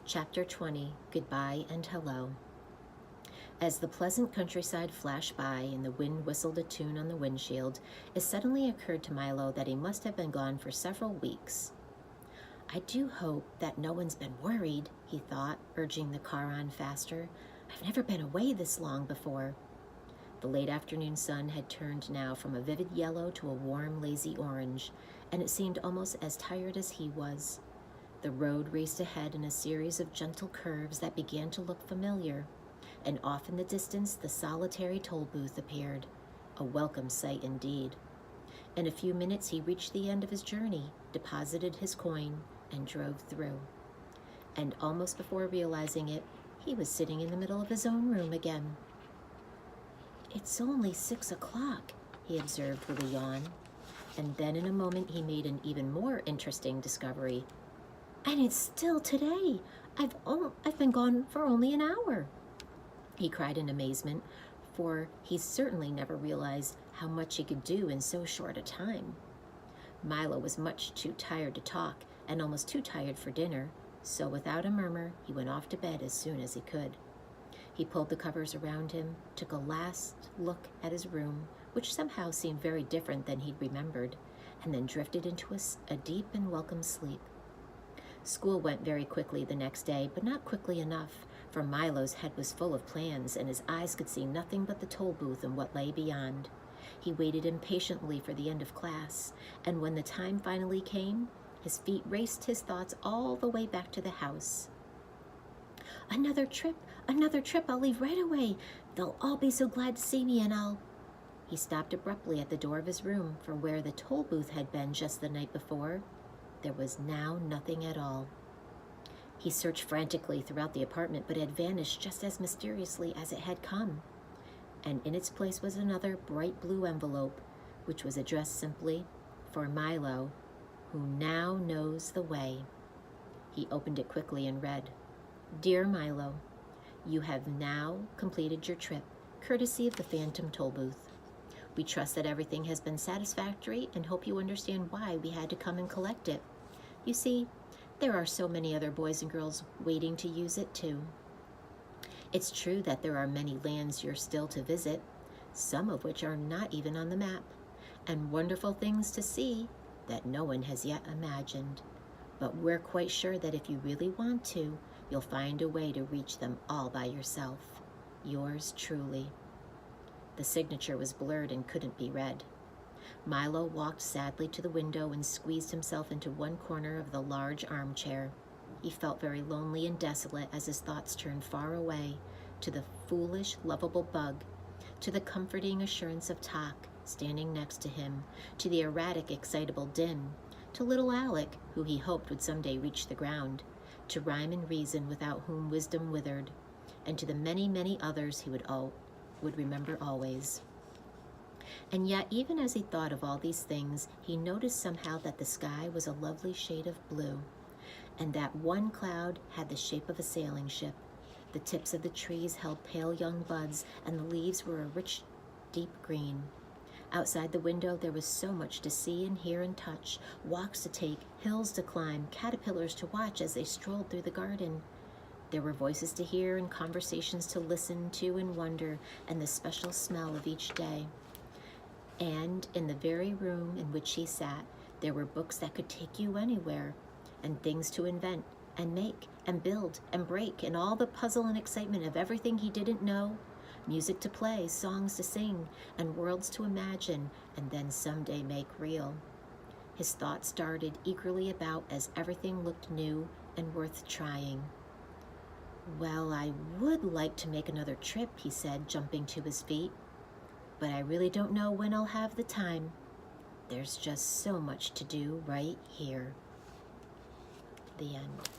Chapter 20, Goodbye and Hello. As the pleasant countryside flashed by and the wind whistled a tune on the windshield, it suddenly occurred to Milo that he must have been gone for several weeks. I do hope that no one's been worried, he thought, urging the car on faster. I've never been away this long before. The late afternoon sun had turned now from a vivid yellow to a warm, lazy orange, and it seemed almost as tired as he was. The road raced ahead in a series of gentle curves that began to look familiar, and off in the distance the solitary Tollbooth appeared, a welcome sight indeed. In a few minutes he reached the end of his journey, deposited his coin, and drove through. And almost before realizing it, he was sitting in the middle of his own room again. "It's only 6 o'clock, he observed with a yawn, and then in a moment he made an even more interesting discovery. "And it's still today! I've been gone for only an hour!" he cried in amazement, for he certainly never realized how much he could do in so short a time. Milo was much too tired to talk and almost too tired for dinner, so without a murmur he went off to bed as soon as he could. He pulled the covers around him, took a last look at his room, which somehow seemed very different than he'd remembered, and then drifted into a deep and welcome sleep. School went very quickly the next day, but not quickly enough, for Milo's head was full of plans, and his eyes could see nothing but the toll booth and what lay beyond. He waited impatiently for the end of class, and when the time finally came, his feet raced his thoughts all the way back to the house. Another trip, I'll leave right away. They'll all be so glad to see me, and I'll..." He stopped abruptly at the door of his room, for where the toll booth had been just the night before, there was now nothing at all. He searched frantically throughout the apartment, but it had vanished just as mysteriously as it had come. And in its place was another bright blue envelope, which was addressed simply, "For Milo, who now knows the way." He opened it quickly and read, "Dear Milo, you have now completed your trip, courtesy of the Phantom Toll Booth. We trust that everything has been satisfactory and hope you understand why we had to come and collect it. You see, there are so many other boys and girls waiting to use it too. It's true that there are many lands you're still to visit, some of which are not even on the map, and wonderful things to see that no one has yet imagined. But we're quite sure that if you really want to, you'll find a way to reach them all by yourself. Yours truly." The signature was blurred and couldn't be read. Milo walked sadly to the window and squeezed himself into one corner of the large armchair. He felt very lonely and desolate as his thoughts turned far away, to the foolish, lovable bug, to the comforting assurance of Talk, standing next to him, to the erratic, excitable Din, to little Alec, who he hoped would someday reach the ground, to Rhyme and Reason, without whom wisdom withered, and to the many, many others he would remember always. And yet, even as he thought of all these things, he noticed somehow that the sky was a lovely shade of blue, and that one cloud had the shape of a sailing ship. The tips of the trees held pale young buds, and the leaves were a rich, deep green. Outside the window there was so much to see and hear and touch, walks to take, hills to climb, caterpillars to watch as they strolled through the garden. There were voices to hear and conversations to listen to and wonder, and the special smell of each day. And in the very room in which he sat, there were books that could take you anywhere, and things to invent and make and build and break, and all the puzzle and excitement of everything he didn't know, music to play, songs to sing, and worlds to imagine and then someday make real. His thoughts darted eagerly about as everything looked new and worth trying. "Well, I would like to make another trip," he said, jumping to his feet, "but I really don't know when I'll have the time. There's just so much to do right here." The end.